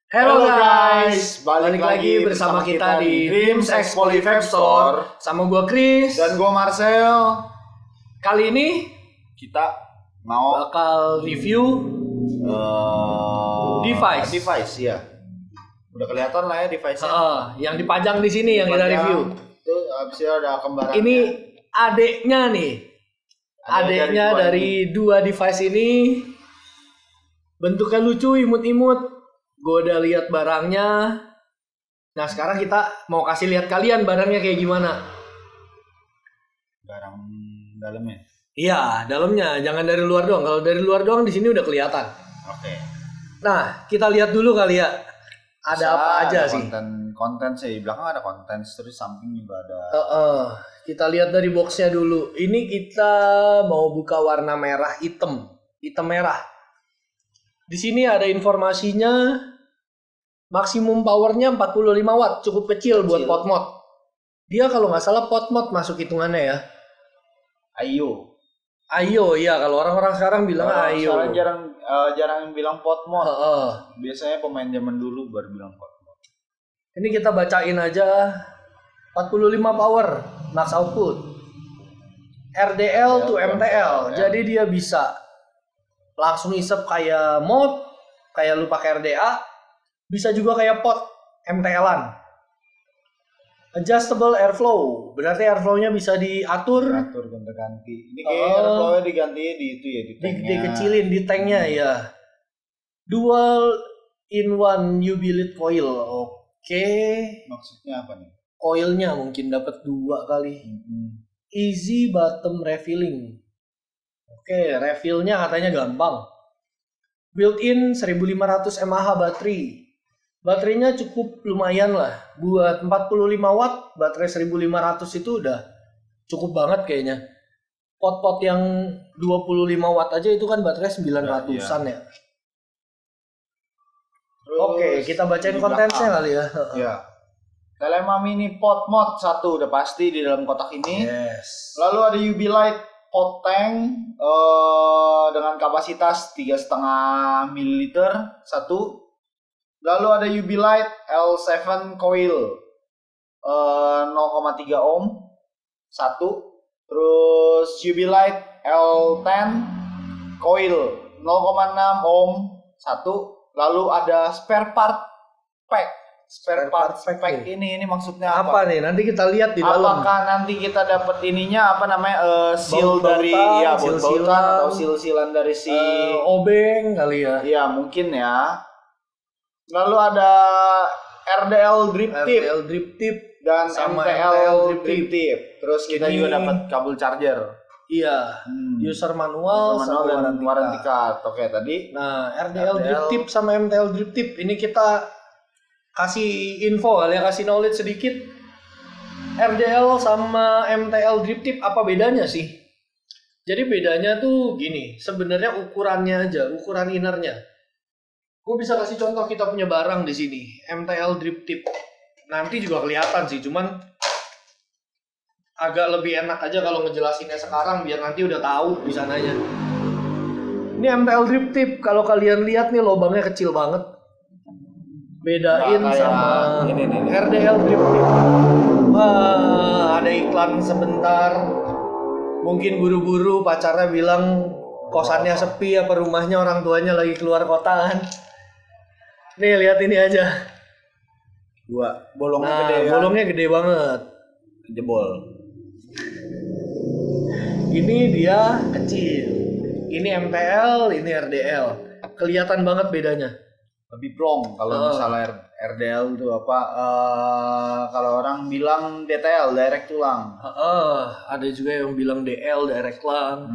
Halo guys, balik lagi bersama kita di Dreams X Poly Vape Store. Sama gua Chris dan gua Marcel. Kali ini kita mau bakal review device ya. Udah kelihatan lah ya device-nya. Yang dipajang di sini yang kita review. Tuh habisnya ada kembarannya. Ini adeknya nih. Adeknya dari dua device ini. Bentuknya lucu, imut-imut. Gue udah lihat barangnya. Nah sekarang kita mau kasih lihat kalian barangnya kayak gimana. Barang dalamnya. Iya, dalamnya. Jangan dari luar doang. Kalau dari luar doang di sini udah kelihatan. Oke. Nah, kita lihat dulu kali ya. Ada apa aja sih? Konten sih. Di belakang ada konten, terus samping juga ada. Kita lihat dari boxnya dulu. Ini kita mau buka warna merah hitam merah. Di sini ada informasinya. Maksimum powernya 45 watt, cukup kecil buat pot mod. Dia kalau nggak salah pot mod masuk hitungannya ya. Ayo ya, kalau orang-orang sekarang bilang ayo. Sekarang jarang bilang pot mod. Biasanya pemain zaman dulu baru bilang pot mod. Ini kita bacain aja. 45 power max output. RDL to MTL. Jadi dia bisa langsung isep kayak mod, kayak lu pakai RDA. Bisa juga kayak pot MTL-an. Adjustable airflow. Berarti airflow-nya bisa diatur. Atur ganti-ganti. Ini kayak airflow-nya diganti di itu ya, di tanknya. Dikecilin di tanknya ya. Dual in one UV lit coil. Oke. Maksudnya apa nih? Coilnya mungkin dapat 2 kali. Easy bottom refilling. Oke, refillnya katanya gampang. Built-in 1500 mAh baterai. Baterainya cukup lumayan lah. Buat 45 watt, baterai 1500 itu udah cukup banget kayaknya. Pot-pot yang 25 watt aja itu kan baterai 900-an ya. Oke, kita bacain kontennya kali ya. Ya. Telema mini pot mod 1 udah pasti di dalam kotak ini. Yes. Lalu ada UV light pot tank dengan kapasitas 3,5 ml 1. Lalu ada UV light L7 coil 0,3 ohm 1. Terus UV light L10 coil 0,6 ohm 1. Lalu ada spare part pack. Spare part pack ini maksudnya apa nih? Nanti kita lihat di dalam. Apakah nanti kita dapat ininya apa namanya seal dari ya baut-bautan atau seal-sealan dari si obeng kali ya? Iya mungkin ya. Lalu ada RDL drip tip dan MTL drip tip. Terus kita juga dapat kabel charger. Iya. User manual dan warranty card. Oke tadi. Nah RDL drip tip sama MTL drip tip ini kita kasih info kali ya, kasih knowledge sedikit. RDL sama MTL drip tip apa bedanya sih? Jadi bedanya tuh gini, sebenarnya ukurannya aja, ukuran innernya. Gue bisa kasih contoh kita punya barang di sini, MTL drip tip. Nanti juga kelihatan sih, cuman agak lebih enak aja kalau ngejelasinnya sekarang biar nanti udah tahu di sananya. Ini MTL drip tip, kalau kalian lihat nih lubangnya kecil banget. Bedain sama ini RDL drip tip. Wah, ada iklan sebentar. Mungkin buru-buru pacarnya bilang kosannya sepi apa rumahnya orang tuanya lagi keluar kota kan. Nih lihat ini aja. Bolongnya gede ya. Bolongnya gede banget. Jebol. Ini dia kecil. Ini MTL, ini RDL. Kelihatan banget bedanya. Lebih plong kalau misalnya RDL itu apa kalau orang bilang DTL direct tulang. Ada juga yang bilang DL direct tulang.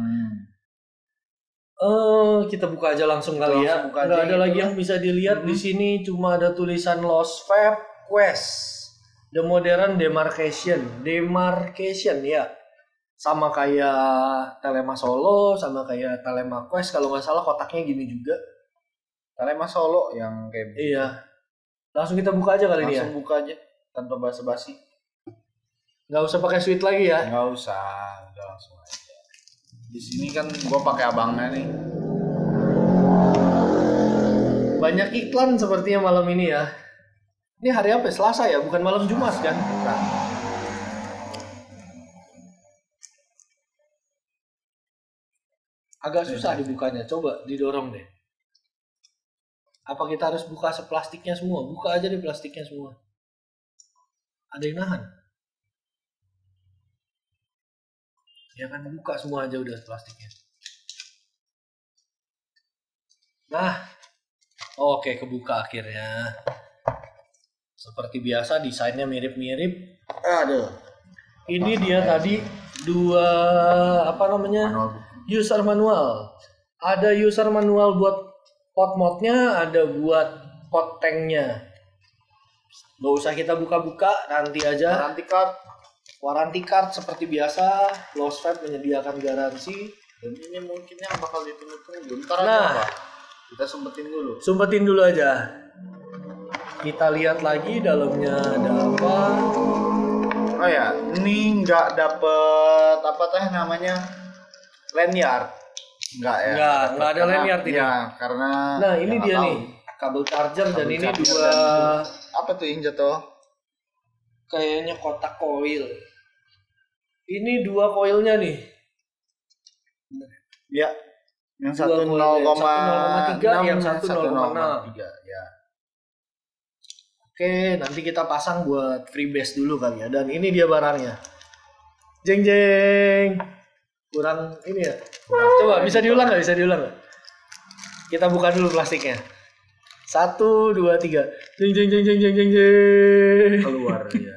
Kita buka aja langsung kali ya. Nggak ada lagi yang bisa dilihat di sini, cuma ada tulisan Lost Vape Quest, The Modern Demarcation ya. Sama kayak Telema Solo, sama kayak Telema Quest kalau nggak salah kotaknya gini juga. Telema Solo yang kayak begitu. Iya. Langsung kita buka aja kali ini ya. Langsung buka aja tanpa basa-basi. Nggak usah pakai sweet lagi ya. Nggak usah, udah langsung aja. Di sini kan gua pakai abangnya nih. Banyak iklan sepertinya malam ini ya. Ini hari apa? Selasa ya, bukan malam Jumat kan? Bukan. Agak susah dibukanya. Coba didorong deh. Apa kita harus buka seplastiknya semua? Buka aja deh plastiknya semua. Ada yang nahan. Ya kan, buka semua aja udah plastiknya. Nah, oke, kebuka akhirnya. Seperti biasa desainnya mirip-mirip. Aduh. Ini dia tadi dua user manual. Ada user manual buat pot modnya, ada buat pot tanknya. Gak usah kita buka-buka, nanti aja. Warranty card seperti biasa. Lost Fab menyediakan garansi. Dan ini mungkin yang bakal ditunggu-tunggu. Ntar Nah, aja, Pak. Kita sumpetin dulu aja. Kita lihat lagi dalamnya ada apa. Oh ya, ini nggak dapet apa teh namanya lanyard. Nggak ya? Nggak ada lanyard ini. Ya, karena Nah, ini ya, dia tahu. nih. Kabel charger dan Kabel ini charger dua apa tuh yang jatuh? kayaknya kotak koil. Ini dua koilnya nih. Ya. Yang Dua satu koil, 0,3, yang satu 0,6. Ya. Oke, nanti kita pasang buat freebase dulu kali ya. Dan ini dia barangnya. Jeng jeng. Kurang ini ya. Coba bisa diulang nggak? Kita buka dulu plastiknya. 1, 2, 3. Jeng jeng jeng jeng jeng jeng jeng. Keluar ya.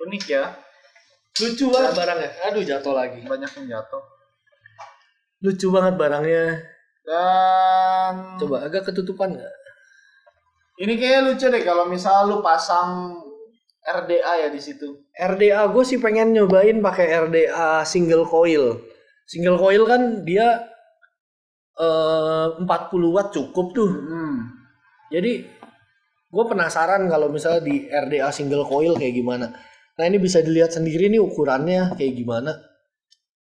Unik ya. Lucu banget barangnya. Aduh, jatuh lagi. Banyak yang jatuh. Lucu banget barangnya. Dan Coba agak ketutupan nggak? ini kayaknya lucu deh kalau misal lu pasang RDA ya di situ. RDA gue sih pengen nyobain pakai RDA single coil. Single coil kan dia 40 watt cukup tuh. Jadi gue penasaran kalau misalnya di RDA single coil kayak gimana. Nah, ini bisa dilihat sendiri nih ukurannya kayak gimana.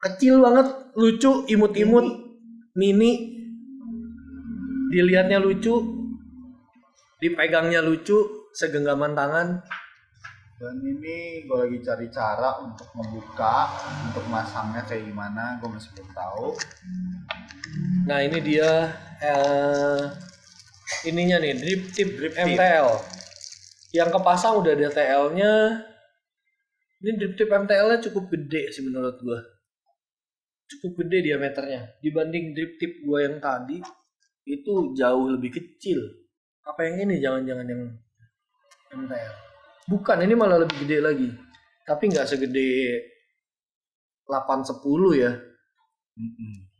Kecil banget, lucu, imut-imut, mini. Dilihatnya lucu, dipegangnya lucu, segenggaman tangan. Dan ini gue lagi cari cara untuk membuka, untuk masangnya kayak gimana, gue masih belum tahu. Nah, ini dia ininya nih, drip tip MTL. Yang kepasang udah ada TL-nya. Ini drip tip MTL-nya cukup gede sih menurut gua. Cukup gede diameternya. Dibanding drip tip gua yang tadi, itu jauh lebih kecil. Apa yang ini? Jangan-jangan yang MTL. Bukan, ini malah lebih gede lagi. Tapi nggak segede 810 ya.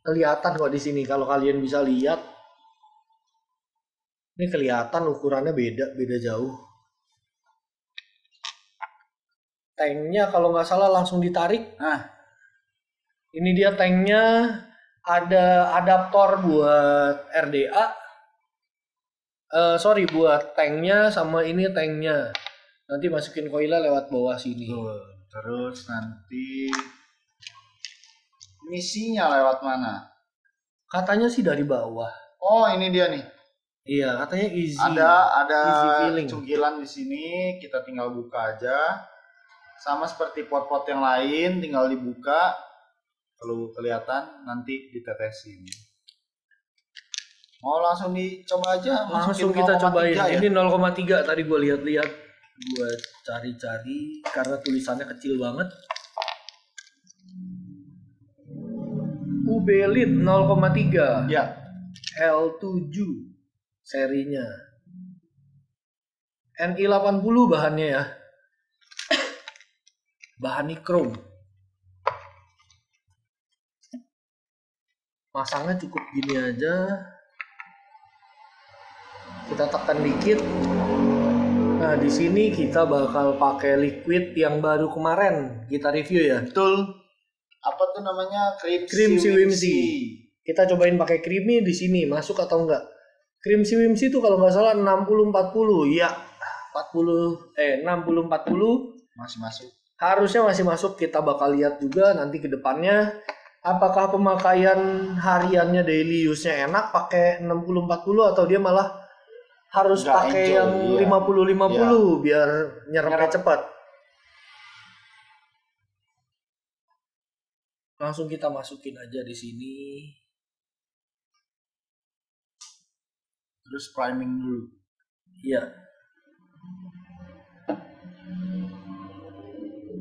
Kelihatan kok di sini kalau kalian bisa lihat. Ini kelihatan ukurannya beda jauh. Tanknya kalau nggak salah langsung ditarik. Nah, ini dia tanknya. Ada adaptor buat RDA. Buat tanknya sama ini tanknya. Nanti masukin koilnya lewat bawah sini. Terus nanti misinya lewat mana? Katanya sih dari bawah. Oh, ini dia nih. Iya, katanya easy. Ada easy feeling. cungkilan di sini, kita tinggal buka aja. Sama seperti pot-pot yang lain, tinggal dibuka. Kalau kelihatan nanti ditetesin. Mau langsung dicoba aja? Langsung kita cobain. Ya? Ini 0,3 tadi gue lihat-lihat. Gue cari-cari karena tulisannya kecil banget. Ubelit 0,3. Ya. L7 serinya. NI80 bahannya ya. Bahan nikrom. Masangnya cukup gini aja. Kita tekan dikit. Nah, di sini kita bakal pakai liquid yang baru kemarin kita review ya. Betul. Apa tuh namanya? Cream Whimsy. Kita cobain pakai creamy di sini, masuk atau enggak? Cream Whimsy itu kalau nggak salah 60-40. Ya, 60-40 masih masuk. harusnya masih masuk. Kita bakal lihat juga nanti ke depannya. apakah pemakaian hariannya daily use-nya enak pakai 60-40 atau dia malah harus Nggak pakai enjoy, yang iya. 50-50 biar nyerapnya Nyerap. cepat. Langsung kita masukin aja di sini. Terus priming dulu. Iya.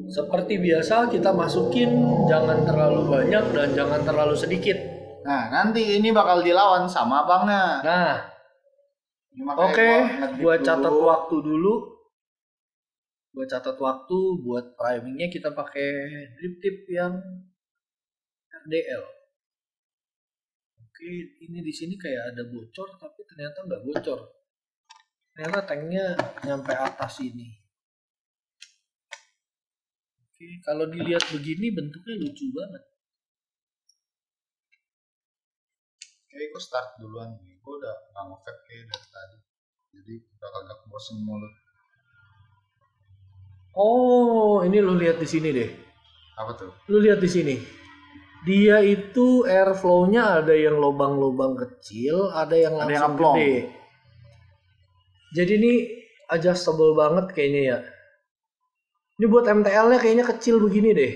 Seperti biasa kita masukin jangan terlalu banyak dan jangan terlalu sedikit. Nah, nanti ini bakal dilawan sama abangnya. Nah, Ini makanya oke, ngedip gua dulu. catat waktu dulu. Gua catat waktu buat primingnya kita pakai drip tip yang RDL. Oke, ini di sini kayak ada bocor tapi ternyata nggak bocor. Ternyata tanknya nyampe atas ini. Oke, kalau dilihat begini bentuknya lucu banget. Oke, gue start duluan nih. Gue udah nggak nge-vape kayak dari tadi. Jadi udah kagak bosen mulut. Oh, ini lu lihat di sini deh. Apa tuh? Lu lihat di sini. Dia itu airflow-nya ada yang lubang-lubang kecil, ada yang Ada langsung yang ngeplong. gede. Jadi ini adjustable banget kayaknya ya. Ini buat MTL-nya kayaknya kecil begini deh.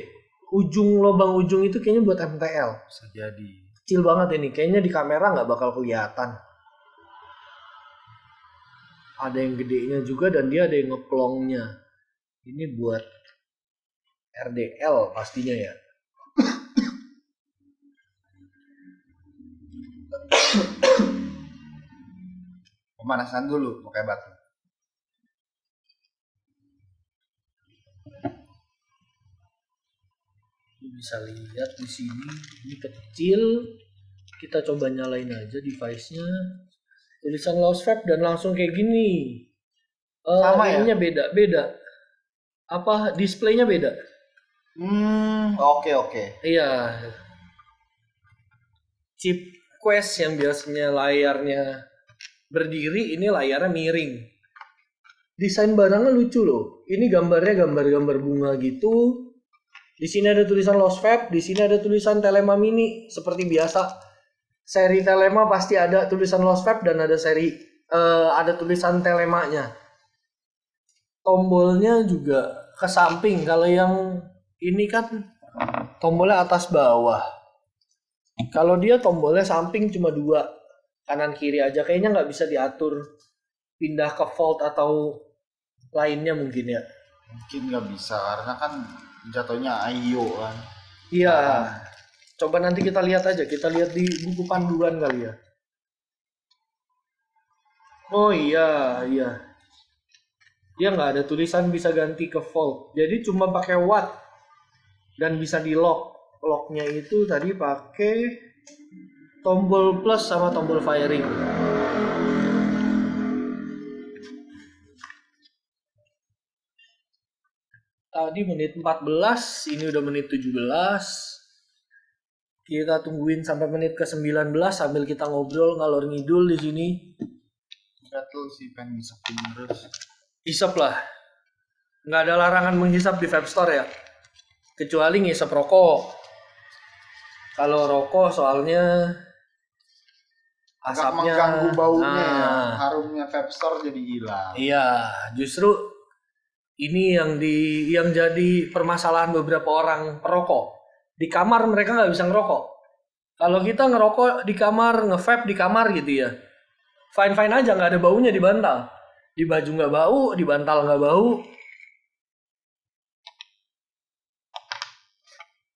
Lubang ujung itu kayaknya buat MTL. Bisa jadi. Kecil banget ini. Kayaknya di kamera nggak bakal kelihatan. Ada yang gedenya juga dan dia ada yang ngeplongnya. Ini buat RDL pastinya ya. Pemanasan dulu pakai batu. Lu bisa lihat di sini ini kecil. Kita coba nyalain aja device-nya. Tulisan lost vape dan langsung kayak gini. Sama ya? Ininya beda. Apa displaynya beda? Oke. Iya. Chip Quest yang biasanya layarnya berdiri, ini layarnya miring. Desain barangnya lucu loh. Ini gambarnya gambar bunga gitu. Di sini ada tulisan lost vape, di sini ada tulisan Telema Mini seperti biasa. Seri Telema pasti ada tulisan lost vape dan ada ada tulisan Telemanya. Tombolnya juga ke samping. Kalau yang ini kan tombolnya atas bawah. Kalau dia tombolnya samping cuma 2, kanan kiri aja. Kayaknya nggak bisa diatur pindah ke volt atau lainnya mungkin ya. Mungkin nggak bisa karena kan jatuhnya IO kan. Iya. Coba nanti kita lihat aja. Kita lihat di buku panduan kali ya. Oh iya. Dia nggak ada tulisan bisa ganti ke volt. Jadi cuma pakai watt dan bisa di lock. Locknya itu tadi pakai tombol plus sama tombol firing. Tadi menit 14, ini udah menit 17. Kita tungguin sampai menit ke 19 sambil kita ngobrol ngalor ngidul di sini. Gatel sih pengen ngisepin terus. Hisap lah. Nggak ada larangan menghisap di vape store ya. Kecuali ngisap rokok. Kalau rokok soalnya asapnya mengganggu baunya ya. Nah, Harumnya vape store jadi hilang. iya, justru ini yang jadi permasalahan beberapa orang perokok. Di kamar mereka nggak bisa ngerokok. Kalau kita ngerokok di kamar, nge-vape di kamar gitu ya, fine aja, nggak ada baunya di bantal. Di baju nggak bau, di bantal nggak bau.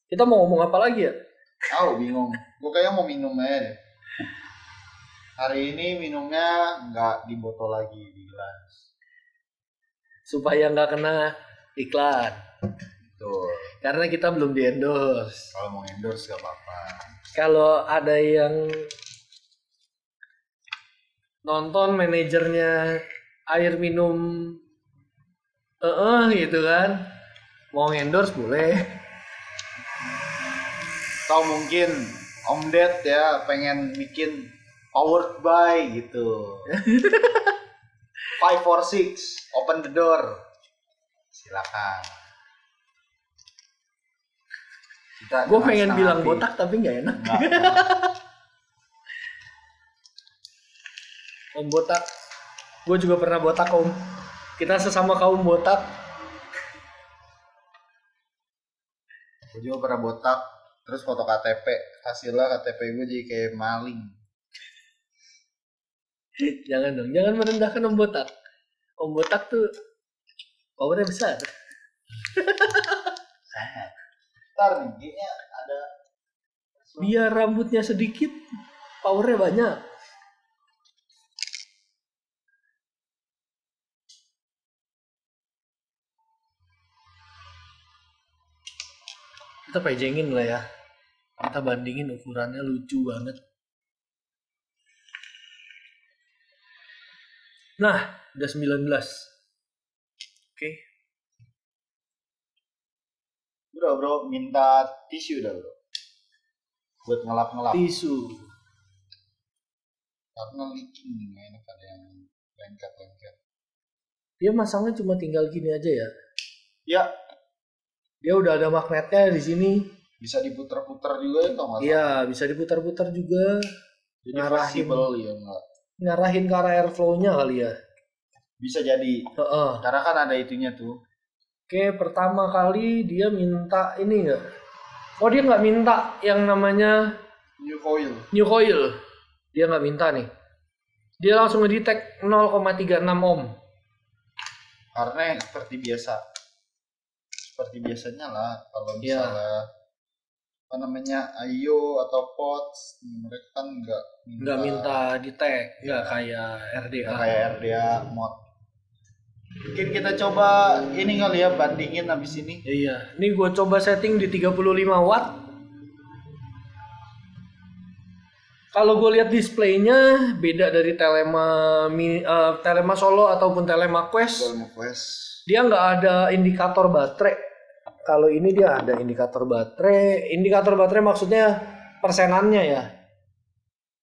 Kita mau ngomong apa lagi ya? Bingung. Gue kayaknya mau minum aja deh. Hari ini minumnya nggak di botol lagi, di gelas. Supaya nggak kena iklan. Betul. Karena kita belum di endorse. Kalau mau endorse gak apa-apa. Kalau ada yang nonton manajernya air minum gitu kan, mau endorse boleh. Atau mungkin Om Ded ya pengen bikin powered by gitu. 546 open the door. Silakan. Gue pengen bilang botak tapi nggak enak. Om botak, gue juga pernah botak om. Kita sesama kaum botak. Gue juga pernah botak, terus foto KTP, hasilnya KTP gue jadi kayak maling. Jangan dong, jangan merendahkan om botak. Om botak tuh powernya besar. Ntar nih, kayaknya ada. Biar rambutnya sedikit, powernya banyak. Kita pejengin lah ya. Kita bandingin ukurannya lucu banget. Nah, udah 19. Oke. Bro, minta tisu dah bro. Buat ngelap-ngelap. Tisu. Karena leaking nih, enak ada yang lengket-lengket. Dia masangnya cuma tinggal gini aja ya. Ya. Dia udah ada magnetnya di sini. Bisa diputar-putar juga ya tau nggak? Iya, bisa diputar-putar juga. Jadi fleksibel ya enggak? Ngarahin ke arah airflow-nya kali ya. Bisa jadi. Karena kan ada itunya tuh. Oke, pertama kali dia minta ini enggak? Oh, dia nggak minta yang namanya New coil. Dia nggak minta nih. Dia langsung ngedetect 0,36 ohm. Karena seperti biasanya lah kalau misalnya apa namanya IO atau POTS mereka kan nggak minta detect, nggak kayak RDA. mod. Mungkin kita coba ini kali ya, bandingin abis ini. Iya, ini gue coba setting di 35 watt. Kalau gue lihat displaynya beda dari Telema Solo ataupun Telema Quest. Dia nggak ada indikator baterai. Kalau ini dia ada indikator baterai. Indikator baterai maksudnya persenannya ya.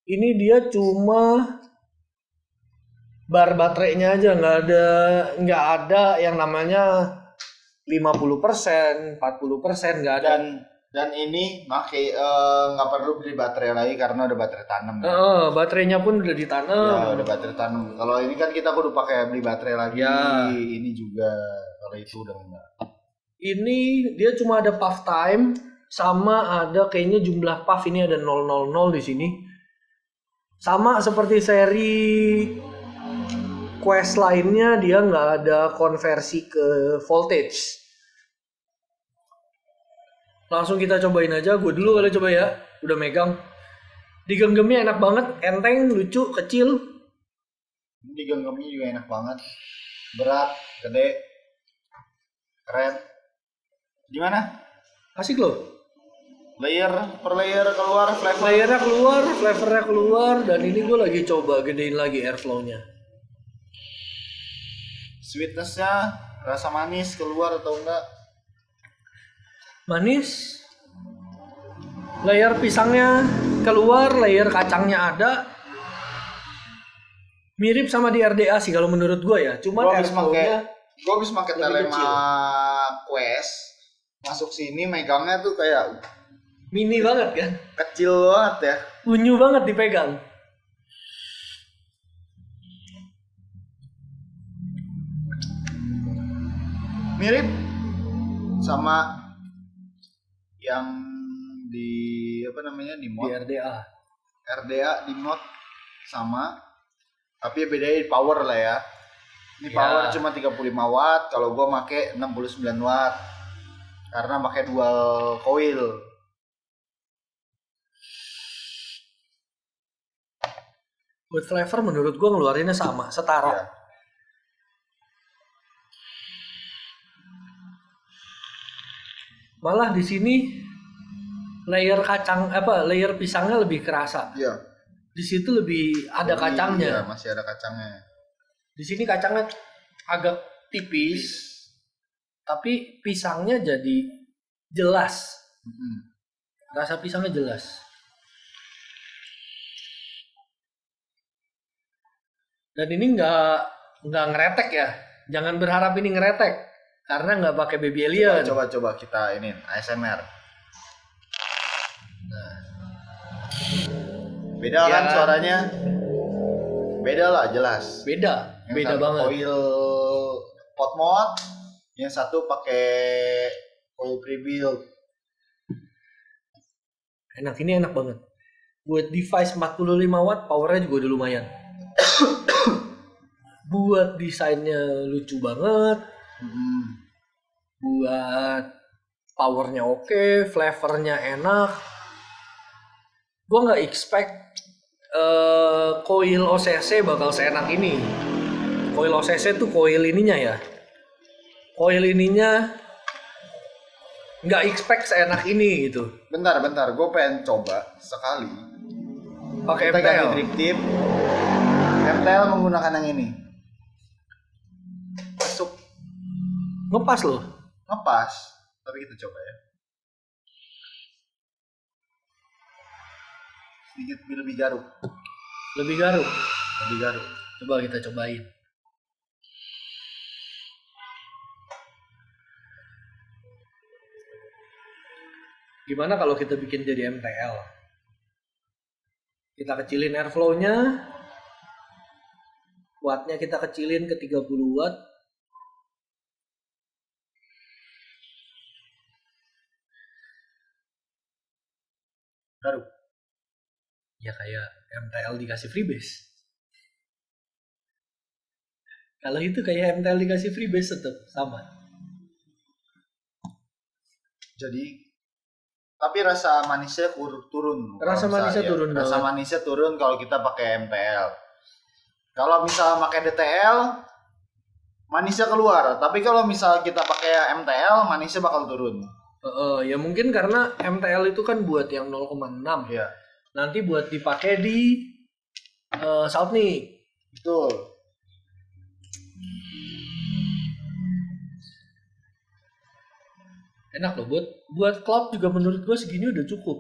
Ini dia cuma bar baterainya aja, nggak ada yang namanya 50%, 40%, nggak ada. Dan ini nggak perlu beli baterai lagi karena udah baterai tanam. Baterainya pun udah ditanam. Ya, udah baterai tanam. Kalau ini kan kita kudu pakai beli baterai lagi. Ya. Ini juga kalau itu udah enggak. Ini dia cuma ada puff time sama ada kayaknya jumlah puff ini ada 000 di sini. Sama seperti seri Quest lainnya dia nggak ada konversi ke voltage. Langsung kita cobain aja. Gue dulu kali coba ya. Udah megang. Digenggamnya enak banget. Enteng, lucu, kecil. Digenggamnya juga enak banget. Berat, gede, keren. Gimana? Asik loh. Layer per layer keluar, flavor. Layernya keluar, flavornya keluar. Dan ini gue lagi coba gedein lagi airflow-nya. Sweetness-nya, rasa manis keluar atau enggak? Manis. Layer pisangnya keluar, layer kacangnya ada. Mirip sama di RDA sih kalau menurut gue ya. Cuma airflow-nya gue habis pakai Telema Quest. Masuk sini megangnya tuh kayak mini banget kan? Kecil banget ya. Unyu banget dipegang. Mirip sama yang di apa namanya di mod. Di RDA di mod sama. Tapi bedain power lah ya. Ini power cuma 35 watt, kalau gua make 69 watt. Karena pakai dual coil. Buat flavor menurut gue ngeluarinnya sama, setara. Ya. Malah di sini layer layer pisangnya lebih kerasa. Iya. Di situ lebih ada kacangnya. Iya, masih ada kacangnya. Di sini kacangnya agak tipis. Tapi pisangnya jadi jelas. Rasa pisangnya jelas. Dan ini nggak ngeretek ya. Jangan berharap ini ngeretek. Karena nggak pakai baby alien. Coba kita ini ASMR. Beda Iya kan kan? suaranya? Beda lah jelas. Beda Yang beda satu banget. Coil pot mod, yang satu pakai coil pre-build. Enak, ini enak banget. Buat device 45 watt, powernya juga udah lumayan. Buat desainnya lucu banget. Buat powernya oke, flavornya enak. Gue nggak expect coil OCC bakal seenak ini. Coil OCC tuh coil ininya ya. Coil ininya nggak expect seenak ini gitu. Bentar, gue pengen coba sekali. Pakai Kita ganti MTL. drip tip. MTL menggunakan yang ini. Masuk Ngepas loh. ngepas. Tapi kita coba ya. Sedikit lebih garuk. Lebih garuk. Lebih garuk. Coba kita cobain. Gimana kalau kita bikin jadi MTL? Kita kecilin airflow-nya. Wattnya kita kecilin ke 30 watt. Garuk. Ya kayak MTL dikasih freebase. Kalau itu kayak MTL dikasih freebase tetap sama. Jadi tapi rasa manisnya turun. Rasa Kalau manisnya misalnya- turun Rasa banget. manisnya turun kalau kita pakai MTL. Kalau misalnya pakai DTL, manisnya keluar. Tapi kalau misalnya kita pakai MTL, manisnya bakal turun. Ya mungkin karena MTL itu kan buat yang 0,6. Iya, Nanti buat dipakai di Soundnik. betul. Enak loh, buat cloud juga menurut gue segini udah cukup.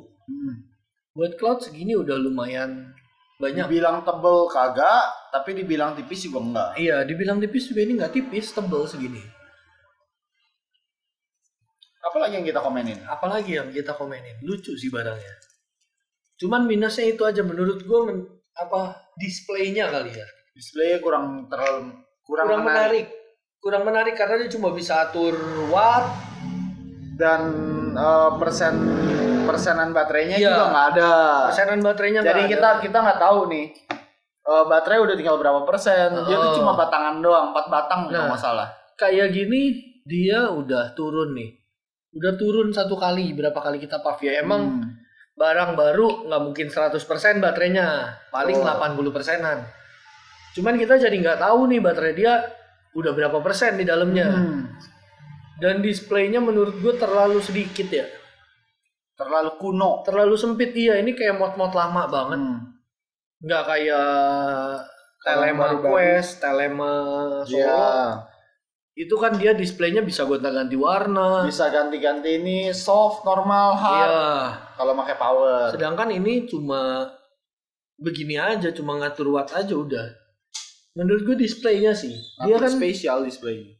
Buat cloud segini udah lumayan banyak. Dibilang tebel kagak, tapi dibilang tipis juga enggak. Iya, dibilang tipis juga ini nggak tipis, tebel segini. Apalagi yang kita komenin? Apalagi yang kita komenin, lucu sih barangnya. Cuman minusnya itu aja menurut gue displaynya kali ya. Displaynya kurang Menarik. Kurang menarik karena dia cuma bisa atur watt. Dan persenan baterainya Iya. juga nggak ada. Persenan baterainya Jadi nggak ada. kita nggak tahu nih baterai udah tinggal berapa persen. Dia tuh cuma batangan doang, 4 batang nggak masalah. Kayak gini dia udah turun nih. Udah turun satu kali, berapa kali kita puff ya. Emang barang baru nggak mungkin 100% baterainya. Paling 80%-an. Cuman kita jadi nggak tahu nih baterai dia udah berapa persen di dalamnya. Dan displaynya menurut gue terlalu sedikit ya. Terlalu kuno. Terlalu sempit iya. Ini kayak mod-mod lama banget. Nggak kayak Telema Quest, Telema Solo. Iya. Itu kan dia displaynya bisa gonta-ganti warna. Bisa ganti-ganti ini soft, normal, hard. Iya. Kalau pakai power. Sedangkan ini cuma begini aja, cuma ngatur watt aja udah. Menurut gue displaynya sih. Dia kan spesial display.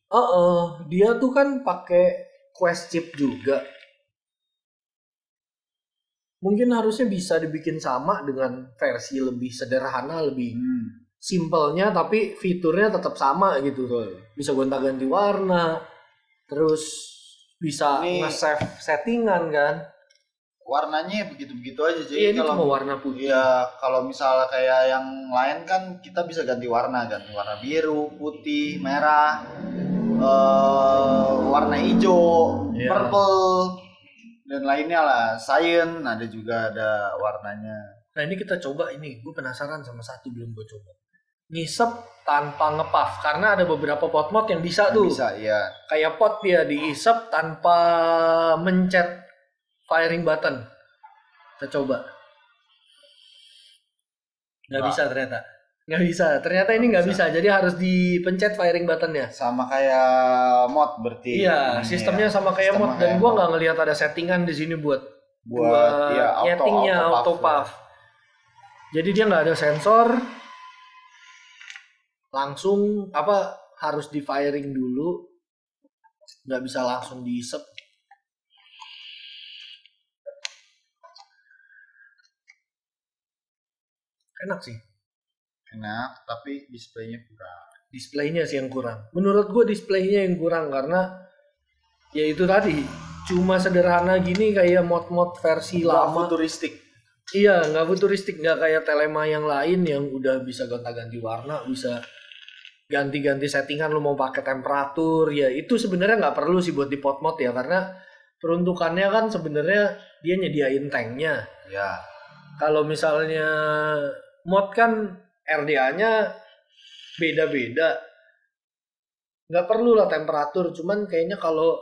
dia tuh kan pakai Quest chip juga. Mungkin harusnya bisa dibikin sama dengan versi lebih sederhana, lebih simpelnya, tapi fiturnya tetap sama gitu. Bisa gonta-ganti warna, terus bisa nge-save settingan kan. Warnanya begitu-begitu aja. Jadi Iya, ini cuma warna putih. Ya kalau misalnya kayak yang lain kan kita bisa ganti warna biru, putih, merah, warna hijau, purple, dan lainnya lah. Cyan ada juga ada warnanya. Nah ini kita coba ini, gue penasaran sama satu belum gue coba. Ngisep tanpa ngepuff, karena ada beberapa pot mod yang bisa tuh. Bisa, iya. Kayak pot dia diisep tanpa mencet firing button. Kita coba. Nggak bisa ternyata. Nggak bisa. Ternyata ini nggak bisa. Jadi harus dipencet firing buttonnya. Sama kayak mod berarti. Iya, sistemnya sama kayak mod. Dan gue nggak ngelihat ada settingan di sini buat ya, nyetingnya auto puff. Jadi dia nggak ada sensor. Langsung harus di firing dulu. Nggak bisa langsung diisep. Enak sih. Enak, tapi displaynya kurang. Displaynya sih yang kurang. Menurut gue displaynya yang kurang karena ya itu tadi cuma sederhana gini kayak mod-mod versi Nggak lama. futuristik. Iya, nggak futuristik, nggak kayak Telema yang lain yang udah bisa gonta-ganti warna, bisa ganti-ganti settingan, lu mau pakai temperatur, ya itu sebenarnya nggak perlu sih buat di pot mod ya karena peruntukannya kan sebenarnya dia nyediain tanknya. Ya. Kalau misalnya mod kan RDA-nya beda-beda, nggak perlu lah temperatur, cuman kayaknya kalau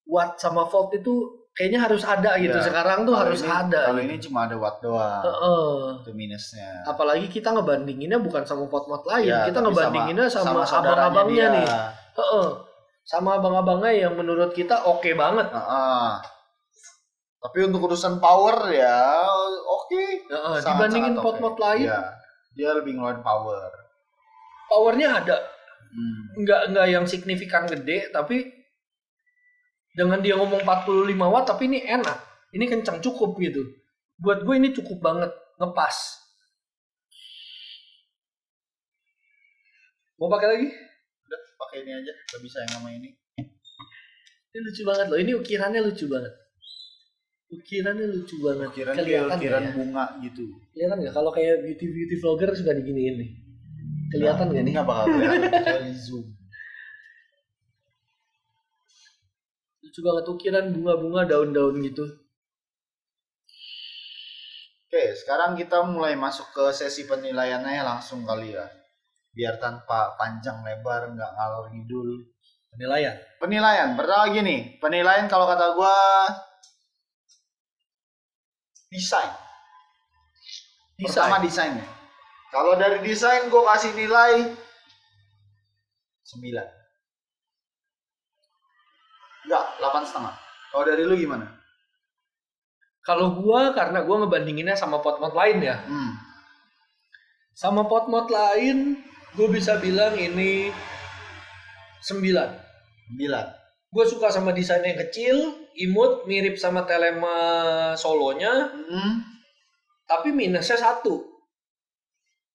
watt sama volt itu kayaknya harus ada gitu. Ya, sekarang tuh harus ada. Kalau gitu. ini cuma ada watt doang. Heeh. Itu minusnya. Apalagi kita ngebandinginnya bukan sama pot mod lain, Ya, kita tapi ngebandinginnya sama saudaranya abang-abangnya dia. nih. Heeh. Sama abang-abangnya yang menurut kita oke banget. Tapi untuk urusan power ya oke. Heeh, Sangat-sangat dibandingin oke. pot mod lain, Iya. Dia lebih ngeluarin power. powernya ada. Nggak yang signifikan gede, tapi dengan dia ngomong 45 watt tapi ini enak, ini kencang, cukup gitu. Buat gue ini cukup banget, ngepas. Mau pakai lagi? Udah pakai ini aja, gak bisa yang sama ini. Ini lucu banget loh, ini ukirannya lucu banget. Ukirannya lucu banget. Ukiran Kelihatan ukiran nggak ya? bunga gitu. Kelihatan nggak? Kalau kayak beauty vlogger suka diginiin nih. Kelihatan nggak nih? Nggak bakal kelihatan kecuali zoom. Lucu banget ukiran bunga-bunga, daun-daun gitu. Oke, sekarang kita mulai masuk ke sesi penilaiannya langsung kali ya. Biar tanpa panjang lebar, nggak ngalor ngidul. Penilaian. Penilaian, pertama gini. Penilaian kalau kata gua desain. Pertama desainnya. Kalau dari desain gue kasih nilai 9. Enggak, 8,5. Kalau dari lu gimana? Kalau gua karena gua ngebandinginnya sama pot mod lain ya. Sama pot mod lain, gue bisa bilang ini 9. 9. Gue suka sama desainnya yang kecil, imut, mirip sama Telema Solonya. Tapi minusnya 1.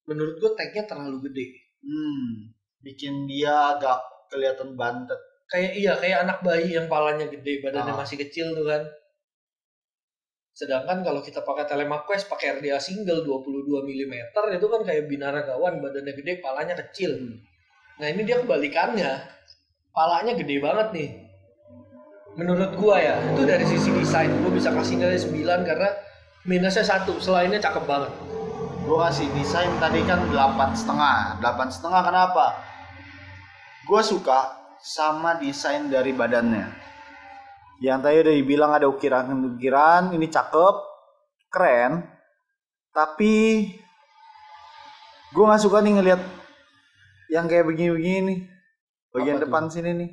Menurut gue tanknya terlalu gede. Bikin dia agak kelihatan bantet. Kayak anak bayi yang palanya gede, badannya masih kecil tuh kan. Sedangkan kalau kita pakai Telema Quest pakai RDA single 22 mm itu kan kayak Binaragawan, badannya gede, palanya kecil. Nah ini dia kebalikannya, palanya gede banget nih. Menurut gua ya, itu dari sisi desain gua bisa kasih nilai 9 karena minusnya 1, selainnya cakep banget. Gua kasih desain tadi kan 8,5. 8,5 kenapa? Gua suka sama desain dari badannya. Yang tadi udah dibilang ada ukiran-ukiran, ini cakep, keren. Tapi gua nggak suka nih ngelihat yang kayak begini-begini nih. Bagian depan sini nih.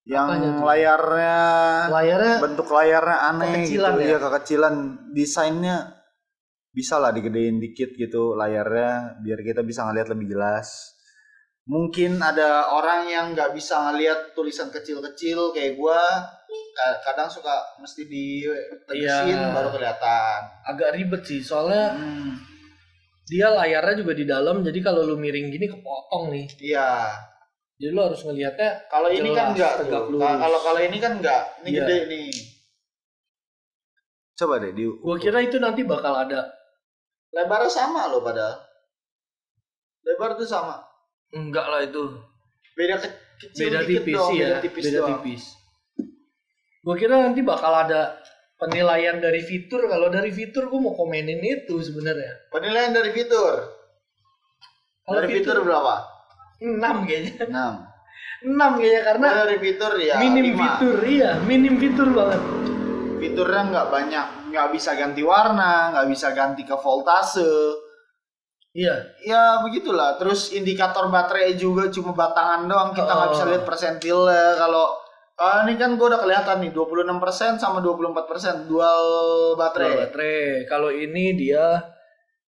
Yang layarnya bentuk layarnya aneh gitu ya, kekecilan. Desainnya bisa lah digedein dikit gitu layarnya biar kita bisa ngelihat lebih jelas. Mungkin ada orang yang nggak bisa ngelihat tulisan kecil-kecil kayak gua, kadang suka mesti ditegesin baru kelihatan. Agak ribet sih soalnya dia layarnya juga di dalam, jadi kalau lu miring gini kepotong nih. Iya. Jadi lu harus ngelihatnya. Kalau ini kan enggak tuh. Kalau ini kan enggak. Ini gede nih. Coba deh Gua kira itu nanti bakal ada. Lebarnya sama loh padahal. Lebar tuh sama. Enggak lah itu. Beda kecil dikit tipis dong, sih ya. Beda tipis. Gua kira nanti bakal ada penilaian dari fitur. Kalau dari fitur gua mau komenin itu sebenarnya. Penilaian dari fitur. Kalau dari fitur berapa? 6 kayaknya. 6 kayaknya karena dari fitur ya minim 5. fitur, minim fitur banget. Fiturnya nggak banyak, nggak bisa ganti warna, nggak bisa ganti ke voltase. Iya. Ya begitulah. Terus indikator baterai juga cuma batangan doang, kita nggak bisa lihat persentilnya. Kalau ini kan gue udah kelihatan nih 26% sama 24% dual baterai. Kalau ini dia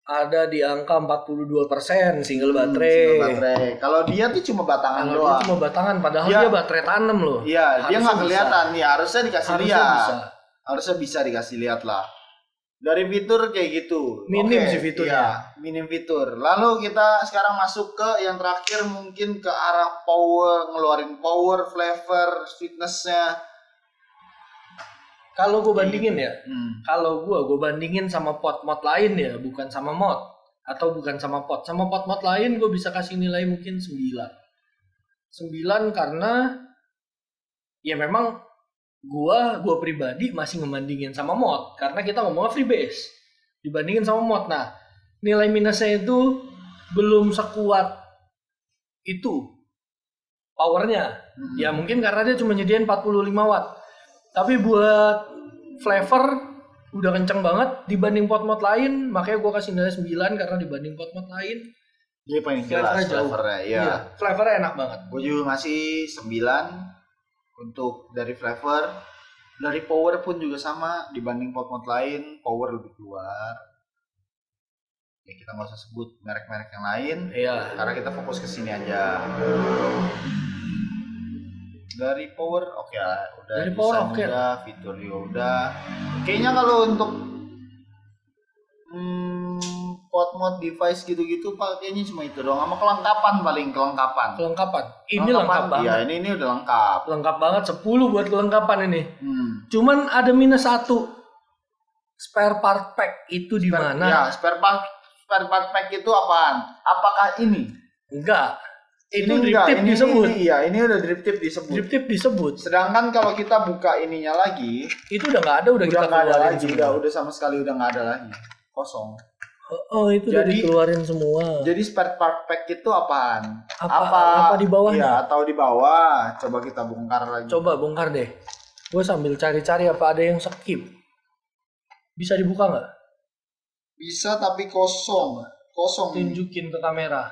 ada di angka 42% single baterai. Kalau dia tuh cuma batangan doang. Dia cuma batangan, padahal dia baterai tanam loh. Iya, dia nggak kelihatan. Ya harusnya dikasih lihat. Bisa. Harusnya bisa dikasih lihat lah. Dari fitur kayak gitu. Minim Oke, sih fiturnya. Iya, minim fitur. Lalu kita sekarang masuk ke yang terakhir mungkin ke arah power, ngeluarin power, flavor, sweetness-nya. Kalau gue bandingin ya, Hmm. kalau gue bandingin sama pot-mod lain ya, bukan sama mod atau bukan sama pot. Sama pot-mod lain gue bisa kasih nilai mungkin 9. 9 karena ya memang gue pribadi masih ngebandingin sama mod karena kita ngomongnya freebase dibandingin sama mod. Nah, nilai minusnya itu belum sekuat itu powernya. Ya mungkin karena dia cuma nyediain 45 watt. Tapi buat flavor udah kenceng banget dibanding pot-mod lain, makanya gue kasih nilai 9 karena dibanding pot-mod lain Dia paling jelas flavornya. Iya. Flavornya enak banget. Gue juga ngasih 9 untuk dari flavor. Dari power pun juga sama, dibanding pot-pot lain power lebih keluar. Ya kita nggak usah sebut merek-merek yang lain. Iya. Karena kita fokus ke sini aja. Dari power oke lah, udah Dari power desain oke. udah, fitur juga udah. Kayaknya kalau untuk pot mod device gitu-gitu pakainya cuma itu doang, sama kelengkapan paling kelengkapan. Kelengkapan. Ini lengkap banget. Iya, ini udah lengkap. Lengkap banget 10 buat kelengkapan ini. Cuman Cuman ada minus 1. Spare part pack itu di mana? Ya, spare part pack itu apaan? Apakah ini? Enggak. Itu Ini drip enggak, tip ini, disebut. Iya, ini udah drip tip disebut. Drip tip disebut. Sedangkan kalau kita buka ininya lagi, Itu udah nggak ada, udah kita nggak ada keluarin lagi, semua. udah sama sekali udah nggak ada lagi. Kosong. Oh, itu udah Jadi- dikeluarin semua. Jadi spare part pack itu apaan? Apa di bawahnya? Iya, atau di bawah. Coba kita bongkar lagi. Coba bongkar deh. Gue sambil cari-cari apa ada yang skip. Bisa dibuka nggak? Bisa tapi kosong. Kosong. Tunjukin ke kamera.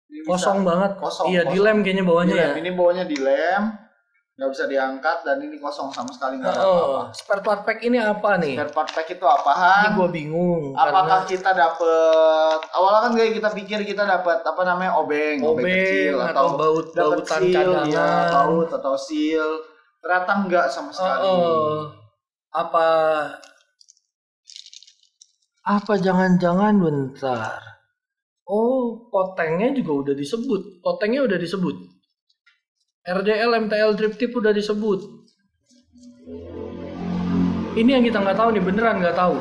Ini bisa. Kosong banget. Kosong, Iya, kosong. dilem kayaknya bawahnya Dilem. ya. Ini bawahnya dilem, nggak bisa diangkat, dan ini kosong sama sekali nggak ada apa-apa. Spare part pack ini apa nih? Spare part pack itu Ini apaan? gue bingung. Apakah kita dapet awalnya kan kayak kita pikir kita dapat apa namanya obeng kecil atau dapet baut-bautan seal, cadangan. ya, baut atau seal. Ternyata enggak sama sekali. Apa jangan-jangan bentar. Oh, potengnya juga udah disebut. Potengnya udah disebut. RDL, MTL, drip tip udah disebut. Ini yang kita nggak tahu nih, beneran nggak tahu.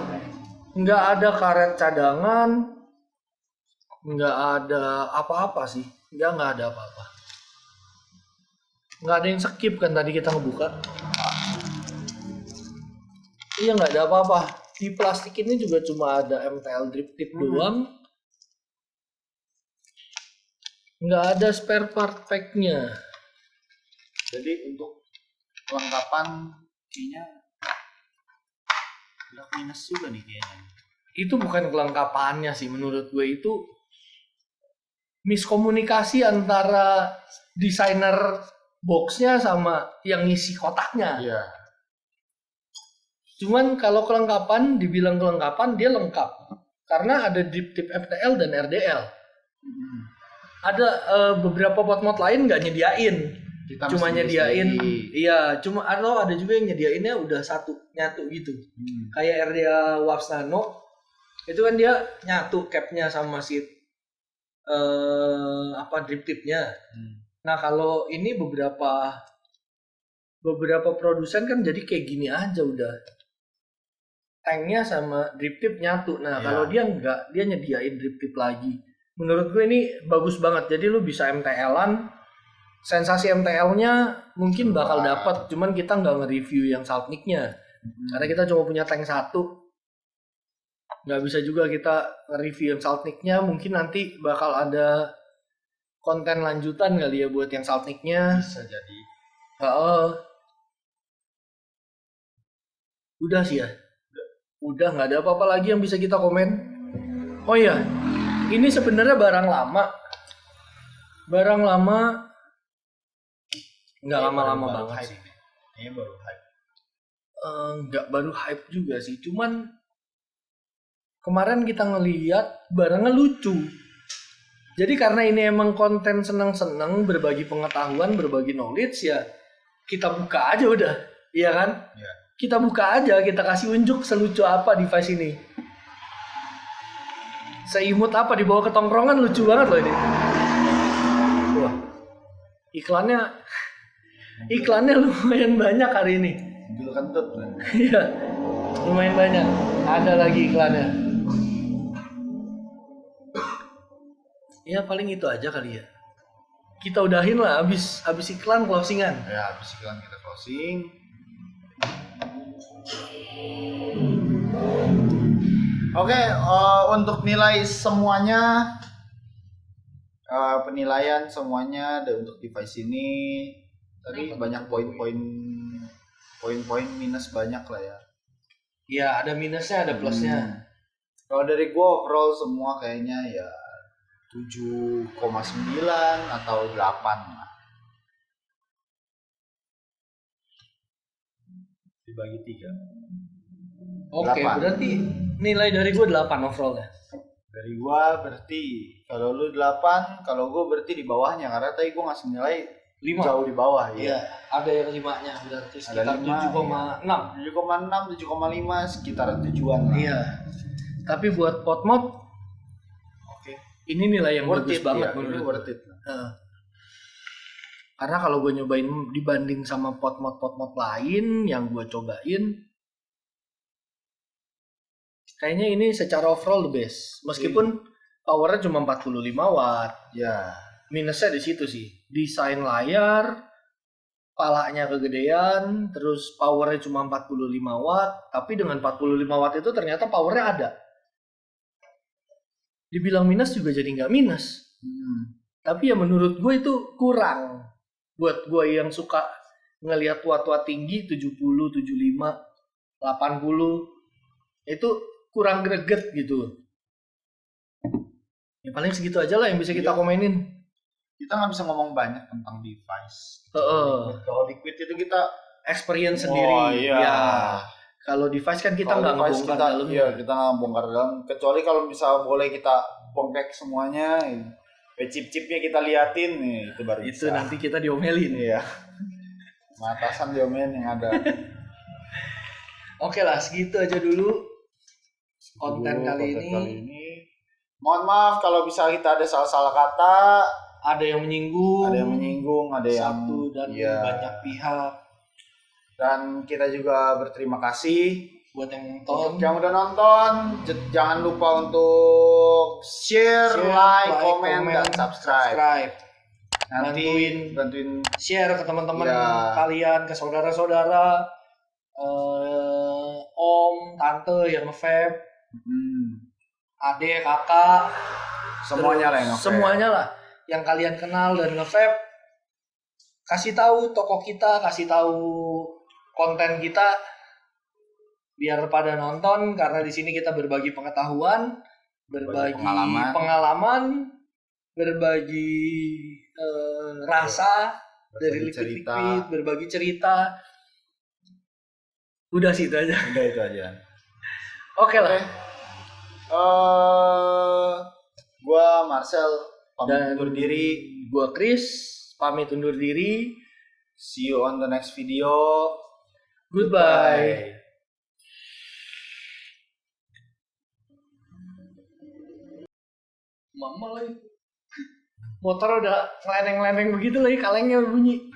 Nggak ada karet cadangan, nggak ada apa-apa sih. Nggak ada apa-apa. Nggak ada yang skip kan tadi kita ngebuka. Iya, nggak ada apa-apa. Di plastik ini juga cuma ada MTL drip tip doang. Nggak ada spare part pack-nya. Jadi untuk kelengkapan kayaknya udah minus juga nih kayaknya. Itu bukan kelengkapannya sih, menurut gue itu miskomunikasi antara desainer boxnya sama yang ngisi kotaknya. Iya. Cuman kalau kelengkapan, dibilang kelengkapan, dia lengkap. Karena ada drip tip MTL dan RDL. Ada beberapa pot-mod lain nggak nyediain. Kita Cuma mesti nyediain, sendiri. iya, atau ada juga yang nyediainnya udah nyatu gitu. Kayak RDA Waves Nano, itu kan dia nyatu capnya sama si drip tipnya. Nah, kalau ini beberapa produsen kan jadi kayak gini aja udah. Tanknya sama drip tip nyatu. Nah, kalau dia enggak, dia nyediain drip tip lagi. Menurut gue ini bagus banget. Jadi lu bisa MTL-an. Sensasi MTL-nya mungkin bakal dapat, cuman kita nggak nge-review yang Saltnik-nya. Karena kita cuma punya tank 1. Nggak bisa juga kita nge-review yang Saltnik-nya. Mungkin nanti bakal ada konten lanjutan kali ya buat yang Saltnik-nya. Bisa jadi. Udah sih ya. Udah nggak ada apa-apa lagi yang bisa kita komen. Oh iya, ini sebenarnya barang lama. Nggak lama-lama banget sih. Ini baru hype. Nggak baru hype juga sih. Cuman kemarin kita ngeliat barangnya lucu. Jadi karena ini emang konten seneng-seneng, berbagi pengetahuan, berbagi knowledge ya, kita buka aja udah. Iya kan? Iya. Kita buka aja, kita kasih unjuk selucu apa device ini. Seimut apa dibawa ke tongkrongan, lucu banget loh ini. Wah. Iklannya lumayan banyak hari ini. Mobil kentut. Iya. Lumayan banyak. Ada lagi iklannya. Ya paling itu aja kali ya. Kita udahin lah habis iklan closingan. Ya, habis iklan kita closing. Oke, untuk nilai semuanya, penilaian semuanya untuk device ini tadi banyak poin-poin minus banyak lah ya. Iya, ada minusnya, ada plusnya. Kalau dari gua overall semua kayaknya ya 7,9 atau 8 lah. Dibagi 3. Oke, 8. berarti nilai dari gue 8 overall ya. Dari gua berarti kalau lu 8, kalau gua berarti di bawahnya karena tadi gua ngasih nilai 5. jauh di bawah Iya, ada yang 5-nya berarti sekitar 7,6. 7,6, 7,5 sekitar tujuan lah. Iya. Tapi buat potmod Oke. ini nilai yang Worth bagus it, banget ya, menurut ini gue. worth it. Karena kalau gue nyobain dibanding sama potmod lain yang gue cobain, kayaknya ini secara overall the best. Meskipun powernya cuma 45 watt. Ya. Minusnya di situ sih. Desain layar, palanya kegedean, terus powernya cuma 45 watt. Tapi dengan 45 watt itu ternyata powernya ada. Dibilang minus juga jadi nggak minus. Tapi ya menurut gue itu kurang. Buat gue yang suka ngelihat watt-watt tinggi 70, 75, 80 itu kurang greget gitu. Ya paling segitu aja lah yang bisa kita komenin. Kita nggak bisa ngomong banyak tentang device. Kalau liquid itu kita experience sendiri. Iya. Ya. Kalau device kan kita nggak ngebongkar dalamnya. Iya, kita nggak bongkar dalam. Kecuali kalau bisa boleh kita bongkar semuanya. Chip-chipnya kita liatin nih, itu baru Itu bisa. nanti kita diomelin. Iya. Atasan diomelin yang ada. Oke lah, segitu aja dulu konten kali ini. Mohon maaf kalau bisa kita ada salah-salah kata, Ada yang menyinggung, ada yang satu dan iya. banyak pihak. Dan kita juga berterima kasih Buat yang untuk nonton, yang udah nonton. Jangan lupa untuk share, like, comment, dan subscribe. Nanti bantuin share ke teman-teman Ya. kalian, ke saudara-saudara, om, tante yang nge-vape, adik, kakak, semuanya lah yang nge-vape. semuanya lah yang kalian kenal dan nge-vape. Kasih tahu toko kita, kasih tahu konten kita biar pada nonton, karena di sini kita berbagi pengetahuan, berbagi pengalaman, berbagi rasa dari liquid, berbagi cerita. Udah sih itu aja. Udah itu aja. Oke lah. Gua Marcel pamit Dan undur diri. Gua Chris pamit undur diri. See you on the next video. Goodbye. Mama lagi. Motor udah ngeleneng-leneng begitu lagi, kalengnya bunyi.